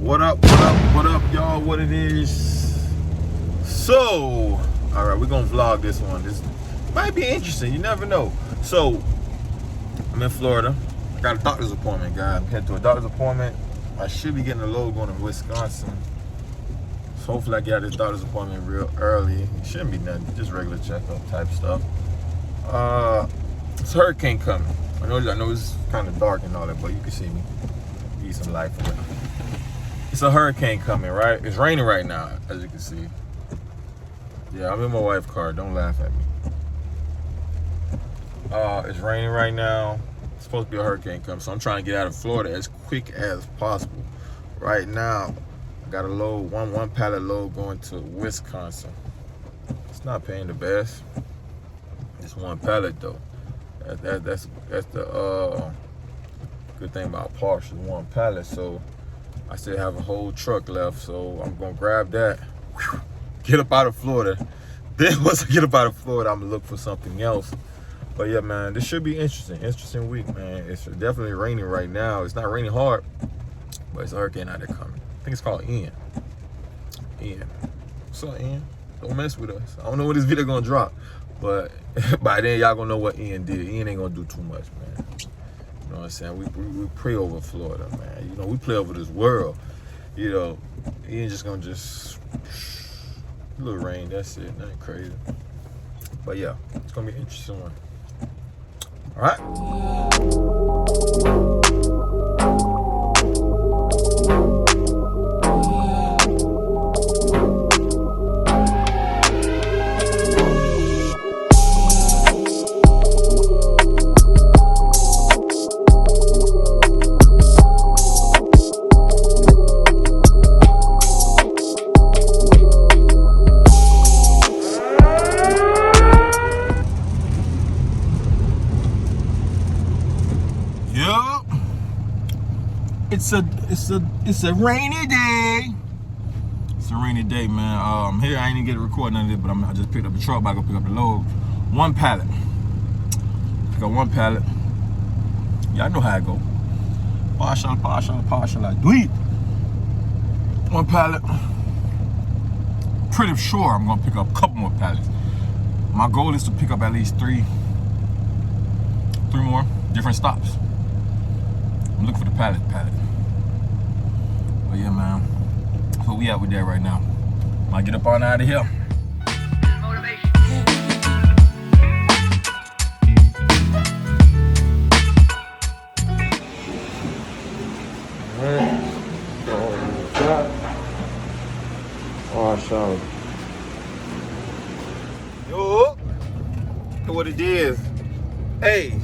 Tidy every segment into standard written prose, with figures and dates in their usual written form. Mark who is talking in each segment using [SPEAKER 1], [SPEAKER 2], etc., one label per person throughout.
[SPEAKER 1] What up, y'all? What it is? So, all right, we're gonna vlog this one. This might be interesting. You never know. So, I'm in Florida. I got a doctor's appointment, guys. I'm heading to a doctor's appointment. I should be getting a load going to Wisconsin. So hopefully I get out of this doctor's appointment real early. It shouldn't be nothing, just regular checkup type stuff. It's a hurricane coming. I know it's kind of dark and all that, but you can see me. Need some light for it. It's a hurricane coming, right? It's raining right now, as you can see. Yeah, I'm in my wife's car. Don't laugh at me. It's raining right now. It's supposed to be a hurricane coming, so I'm trying to get out of Florida as quick as possible. Right now, I got a load, one pallet load going to Wisconsin. It's not paying the best. It's one pallet though. That's the good thing about Porsche, one pallet. So I still have a whole truck left, so I'm gonna grab that, get up out of Florida. Then once I get up out of Florida, I'm gonna look for something else. But yeah, man, this should be interesting week, man. It's definitely raining right now. It's not raining hard, but it's a hurricane out there coming. I think it's called Ian. What's up, Ian? Don't mess with us. I don't know when this video gonna drop, but by then y'all gonna know what Ian did. Ian ain't gonna do too much, man. You know what I'm saying? We pray over Florida, man. You know, we play over this world. You know, Ian just gonna a little rain, that's it, nothing crazy. But yeah, it's gonna be an interesting one. All right. It's a rainy day. It's a rainy day, man. Here I ain't even get to record none of it, but I just picked up the truck, about to go pick up the load. One pallet. Pick up one pallet. Yeah, I know how it go. Partial, I do it. One pallet. Pretty sure I'm gonna pick up a couple more pallets. My goal is to pick up at least three more different stops. I'm looking for the pallet. But yeah, man, so we out with that right now. Might get up on out of here.
[SPEAKER 2] Motivation.
[SPEAKER 1] Yo, look what it is. Hey,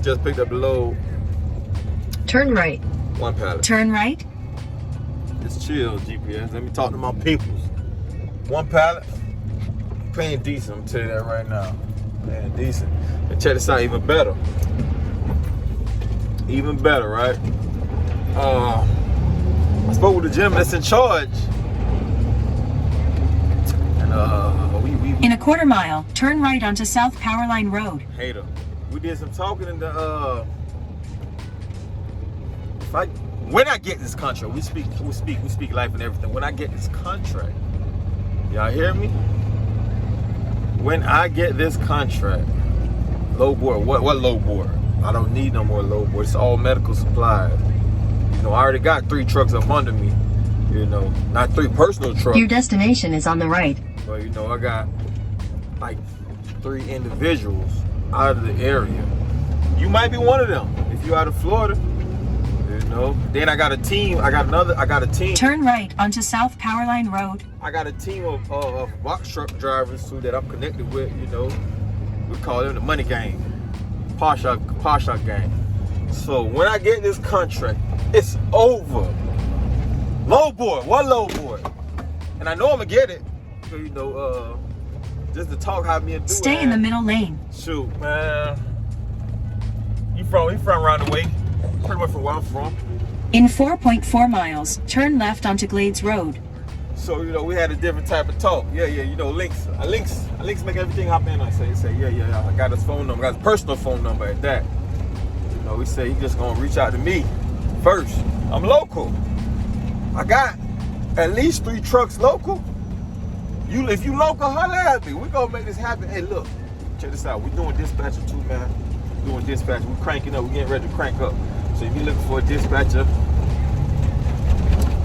[SPEAKER 1] just picked up the load.
[SPEAKER 3] Turn right.
[SPEAKER 1] One pallet.
[SPEAKER 3] Turn right.
[SPEAKER 1] It's chill, GPS. Let me talk to my peoples. One pallet. Paying decent, I'm telling you that right now. Paying decent. And check this out, even better. Even better, right? I spoke with the gentleman that's in charge. And
[SPEAKER 3] In a quarter mile, turn right onto South Powerline Road.
[SPEAKER 1] Hater. We did some talking in the when I get this contract, we speak life and everything. When I get this contract, y'all hear me? When I get this contract, low board, what low board? I don't need no more low board. It's all medical supplies. You know, I already got 3 trucks up under me. You know, not 3 personal trucks.
[SPEAKER 3] Your destination is on the right.
[SPEAKER 1] But you know, I got like 3 individuals out of the area. You might be one of them if you're out of Florida. You know, then I got a team. I got a team.
[SPEAKER 3] Turn right onto South Powerline Road.
[SPEAKER 1] I got a team of box truck drivers too that I'm connected with. You know, we call them the money gang, Parsha gang. So when I get this contract, it's over. Low board, one low board, and I know I'm gonna get it. So you know, just to talk how me and do.
[SPEAKER 3] Stay in the middle lane.
[SPEAKER 1] Shoot, man. He from around the way. Pretty much from where I'm from.
[SPEAKER 3] In 4.4 miles, turn left onto Glades Road.
[SPEAKER 1] So, you know, we had a different type of talk. Yeah, you know, links make everything happen. I say, yeah, I got his phone number, got his personal phone number at that. You know, he said he just gonna reach out to me first. I'm local. I got at least 3 trucks local. If you local, holla at me. We gonna make this happen. Hey, look, check this out. We doing dispatcher too, man. Doing dispatcher. We cranking up. We getting ready to crank up. So if you looking for a dispatcher,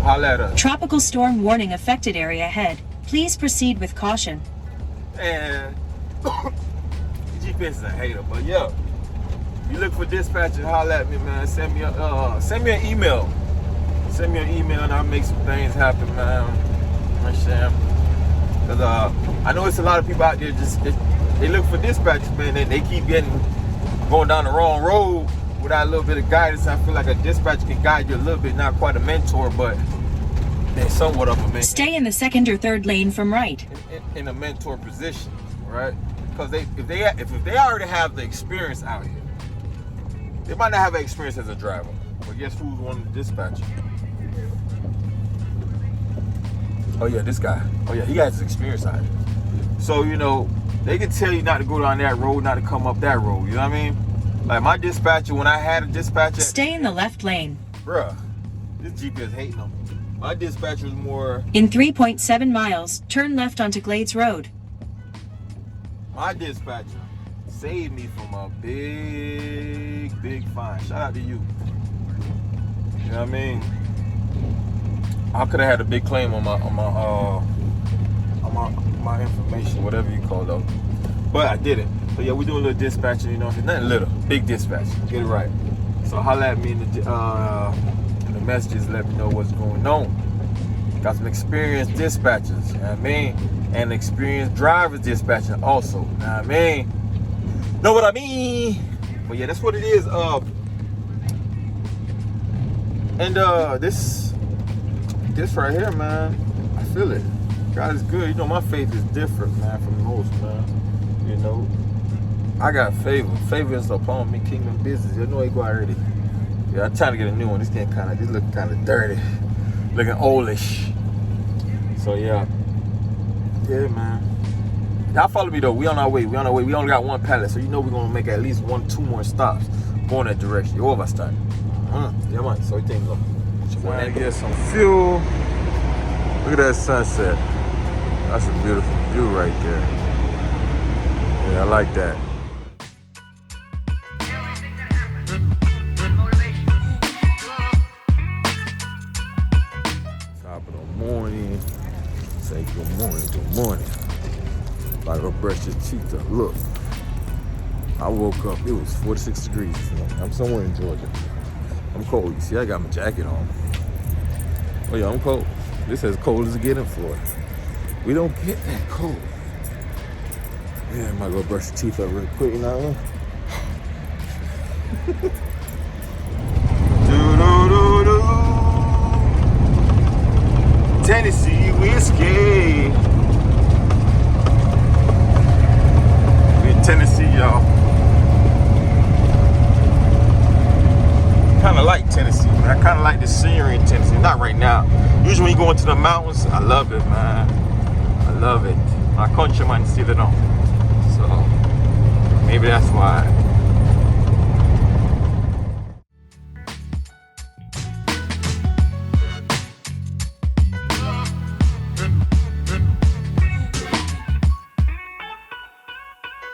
[SPEAKER 1] holla at us.
[SPEAKER 3] Tropical storm warning affected area ahead. Please proceed with caution.
[SPEAKER 1] And GPS is a hater, but yeah. You look for dispatcher, holla at me, man. Send me an email. Send me an email and I'll make some things happen, man. Understand? Because I know it's a lot of people out there they look for dispatchers, man. They keep going down the wrong road without a little bit of guidance. I feel like a dispatcher can guide you a little bit, not quite a mentor, but they're somewhat of a mentor.
[SPEAKER 3] Stay in the second or third lane from right.
[SPEAKER 1] In a mentor position, right? Because if they already have the experience out here, they might not have an experience as a driver. But guess who's one of the dispatchers? Oh yeah, this guy. Oh yeah, he has his experience out here. So, you know, they can tell you not to go down that road, not to come up that road. You know what I mean? Like my dispatcher, when I had a dispatcher.
[SPEAKER 3] Stay in the left lane.
[SPEAKER 1] Bruh, this GPS hating on me. My dispatcher was more.
[SPEAKER 3] In 3.7 miles, turn left onto Glades Road.
[SPEAKER 1] My dispatcher saved me from a big fine. Shout out to you. You know what I mean? I could have had a big claim on my information, whatever you call it, but I didn't. So yeah, we doing a little dispatching, you know, nothing little, big dispatch. Get it right. So holla at me in the messages, let me know what's going on. Got some experienced dispatchers, you know what I mean, and experienced drivers dispatching also. You know what I mean? Know what I mean? But yeah, that's what it is. And this right here, man, I feel it. God is good. You know, my faith is different, man, from most, man. You know, I got favor. Favor is upon me, kingdom business. You know, it go already. Yeah, I'm trying to get a new one. This looking kind of dirty, looking oldish. So yeah, man. Y'all follow me though. We on our way. We only got 1 pallet, so you know we're gonna make at least 1-2 more stops going that direction. You overstand? Yeah, man. So things go. Trying to get some fuel. Look at that sunset. That's a beautiful view right there. Yeah, I like that. Top of the morning. Say good morning. About to go brush your teeth up. Look, I woke up, it was 46 degrees. I'm somewhere in Georgia. I'm cold. You see, I got my jacket on. Oh yeah, I'm cold. This as cold as it get in Florida. We don't get that cold. Yeah, I might go brush your teeth up real quick, you know what I mean? Tennessee whiskey. We in Tennessee, y'all. Kind of like Tennessee, man. I kind of like the scenery in Tennessee. Not right now. Usually when you go into the mountains, I love it, man. I love it. My countryman still don't. So maybe that's why.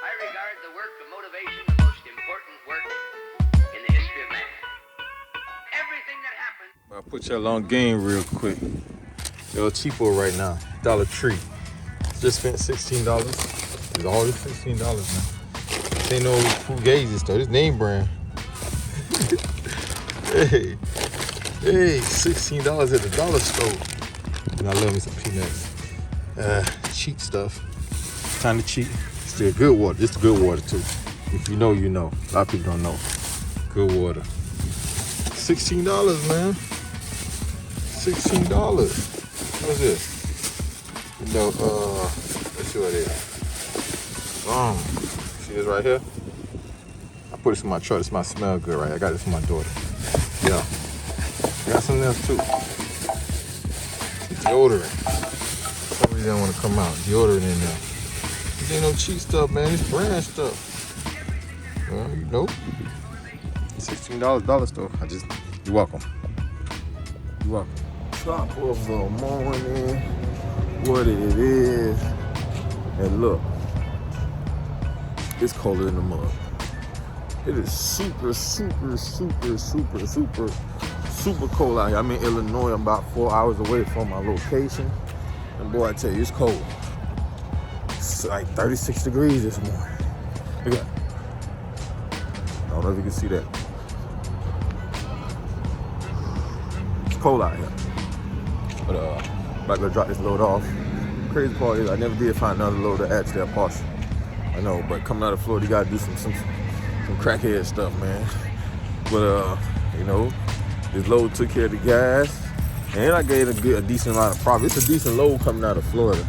[SPEAKER 2] I regard the work of motivation the most important work in the history of man. Everything that happened.
[SPEAKER 1] I'll put y'all on game real quick. They're cheapo right now. Dollar Tree. Just spent $16. It's always $16 now. This ain't no Fugazi stuff. This name brand. Hey, $16 at the dollar store. And I love me some peanuts. Cheap stuff. Kind of cheap. Still good water. This is good water too. If you know, you know. A lot of people don't know. Good water. $16, man. $16. What's this? You know, let's see what it is. See this right here? I put this in my truck. This might smell good, right? I got this for my daughter. Yeah. I got something else too. Deodorant. Somebody didn't want to come out. Deodorant in there. This ain't no cheap stuff, man. It's brand stuff. Well, you know. $16 dollar store. You're welcome. You're welcome. top of the morning. What it is. And look, it's colder than the mud. It is super, super, super, super, super, super cold out here. I'm in Illinois. I'm about 4 hours away from my location. And boy, I tell you, it's cold. It's like 36 degrees this morning. Look at that. I don't know if you can see that. It's cold out here. But I'm about to drop this load off. Crazy part is I never did find another load to add to that parcel. I know, but coming out of Florida, you gotta do some crackhead stuff, man. But you know, this load took care of the gas, and I gave a decent amount of profit. It's a decent load coming out of Florida.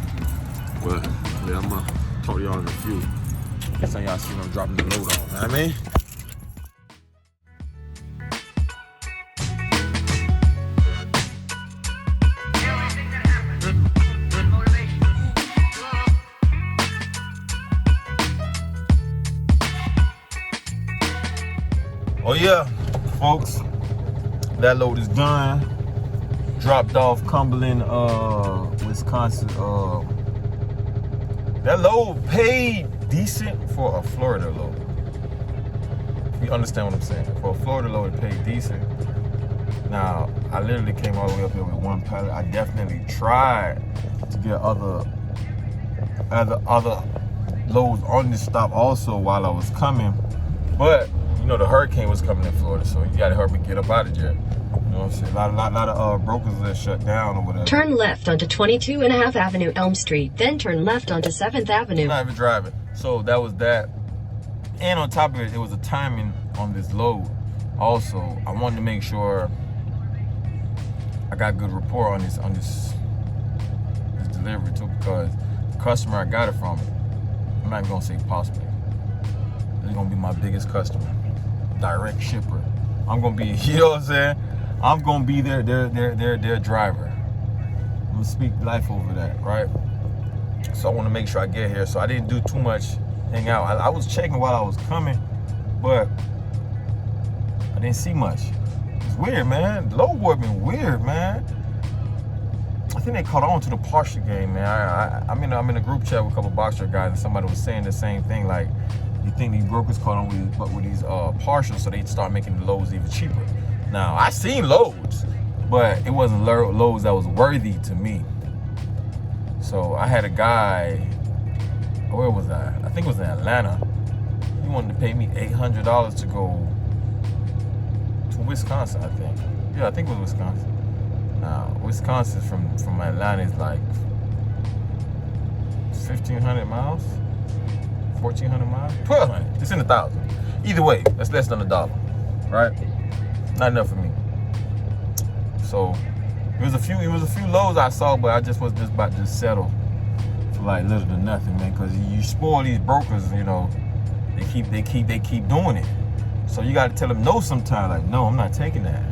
[SPEAKER 1] But yeah, I'm gonna talk to y'all in a few. Next time y'all see me, I'm dropping the load on. You know what I mean?
[SPEAKER 2] Everything that happens is motivation.
[SPEAKER 1] Oh yeah, folks, that load is done. Dropped off Cumberland, Wisconsin. That load paid decent for a Florida load. You understand what I'm saying? For a Florida load, it paid decent. Now, I literally came all the way up here with one pallet. I definitely tried to get other loads on this stop also while I was coming, but you know the hurricane was coming in Florida, so you gotta help me get up out of there. You know what I'm saying? A lot of brokers that shut down or whatever.
[SPEAKER 4] Turn left onto 22.5 Avenue Elm Street, then turn left onto 7th Avenue.
[SPEAKER 1] I'm not even driving. So that was that. And on top of it, it was a timing on this load. Also, I wanted to make sure I got good rapport on this delivery too, because the customer I got it from, I'm not even gonna say possibly. They're gonna be my biggest customer. Direct shipper. I'm gonna be, you know what I'm saying? I'm gonna be their driver. I'm gonna speak life over that, right? So I want to make sure I get here. So I didn't do too much hang out. I was checking while I was coming, but I didn't see much. It's weird, man. Load boy been weird, man. I think they caught on to the partial game, man. I'm in a group chat with a couple boxer guys, and somebody was saying the same thing. Like, you think these brokers caught on with these partials, so they start making the loads even cheaper. Now, I seen loads, but it wasn't loads that was worthy to me. So I had a guy, where was I? I think it was in Atlanta. He wanted to pay me $800 to go to Wisconsin, I think. Yeah, I think it was Wisconsin. Now, Wisconsin from Atlanta is like 1,500 miles, 1,400 miles, 1,200. It's in the thousand. Either way, that's less than $1, right? Not enough for me. So it was a few lows I saw, but I just was just about to settle for like little to nothing, man. Because you spoil these brokers, you know, they keep doing it. So you got to tell them no sometimes. Like, no, I'm not taking that.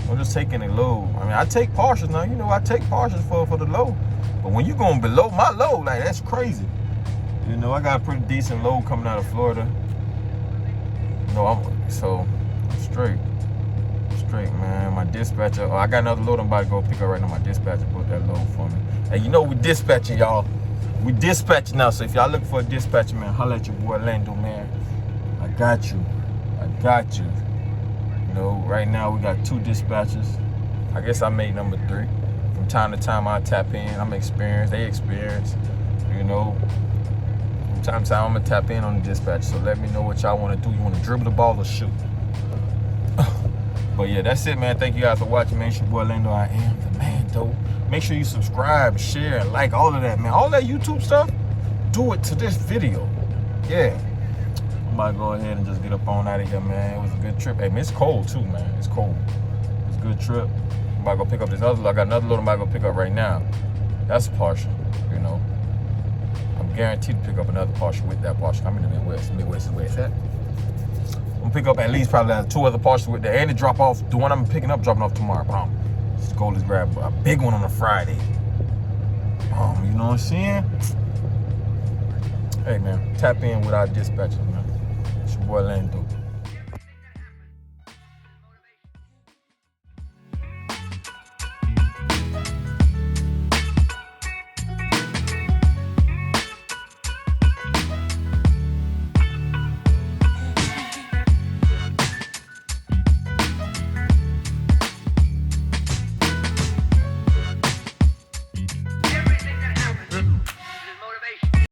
[SPEAKER 1] I'm just taking a low. I mean, I take partials now. You know, I take partials for the low. But when you going below my low, like, that's crazy. You know, I got a pretty decent load coming out of Florida. You know, I'm straight. Man. My dispatcher, I got another load I'm about to go pick up right now. My dispatcher put that load for me. Hey, you know we dispatching, y'all. We dispatching now. So if y'all looking for a dispatcher, man, holla at your boy Lando, man. I got you. You know, right now we got 2 dispatchers. I guess I made number 3. From time to time I tap in. I'm experienced. They experienced. You know, from time to time I'm gonna tap in on the dispatch. So let me know what y'all want to do. You want to dribble the ball or shoot? But yeah, that's it, man. Thank you guys for watching, man. It's your boy Lando. I am the man, though. Make sure you subscribe, share, like, all of that, man. All that YouTube stuff, do it to this video. Yeah. I'm about to go ahead and just get up on out of here, man. It was a good trip. Hey, man, it's cold, too, man. It's cold. It's a good trip. I'm about to go pick up this other load. I got another load I'm about to go pick up right now. That's partial, you know. I'm guaranteed to pick up another partial with that partial. I'm in the Midwest. Midwest is where it's at. I'm gonna pick up at least probably 2 other parcels with that, and to drop off the one I'm picking up, dropping off tomorrow. Just go, let's grab a big one on a Friday. You know what I'm saying? Hey man, tap in with our dispatcher, man. It's your boy Lando.